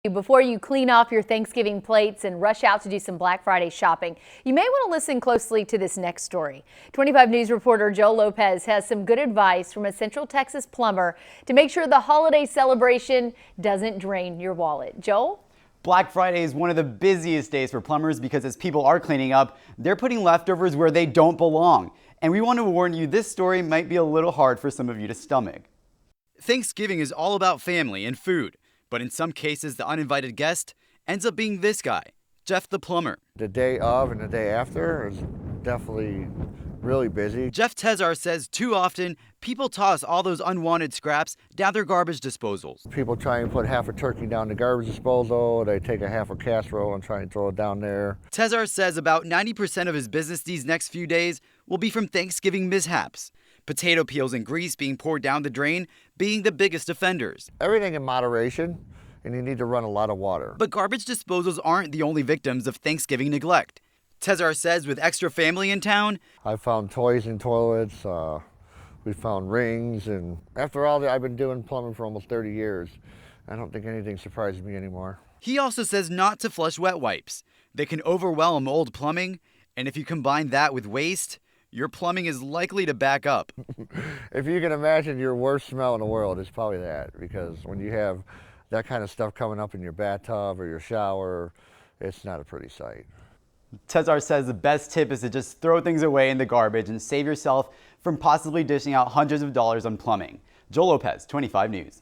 Before you clean off your Thanksgiving plates and rush out to do some Black Friday shopping, you may want to listen closely to this next story. 25 News reporter Joe Lopez has some good advice from a Central Texas plumber to make sure the holiday celebration doesn't drain your wallet. Joel? Black Friday is one of the busiest days for plumbers because as people are cleaning up, they're putting leftovers where they don't belong. And we want to warn you, this story might be a little hard for some of you to stomach. Thanksgiving is all about family and food. But in some cases, the uninvited guest ends up being this guy, Jeff the plumber. The day of and the day after is definitely really busy. Jeff Tezar says too often, people toss all those unwanted scraps down their garbage disposals. People try and put half a turkey down the garbage disposal. They take a half a casserole and try and throw it down there. Tezar says about 90% of his business these next few days will be from Thanksgiving mishaps. Potato peels and grease being poured down the drain being the biggest offenders. Everything in moderation, and you need to run a lot of water. But garbage disposals aren't the only victims of Thanksgiving neglect. Tezar says with extra family in town, I found toys in toilets, we found rings, and after all that, I've been doing plumbing for almost 30 years. I don't think anything surprises me anymore. He also says not to flush wet wipes. They can overwhelm old plumbing, and if you combine that with waste, your plumbing is likely to back up. If you can imagine your worst smell in the world, it's probably that, because when you have that kind of stuff coming up in your bathtub or your shower, it's not a pretty sight. Tezar says the best tip is to just throw things away in the garbage and save yourself from possibly dishing out hundreds of dollars on plumbing. Joel Lopez, 25 News.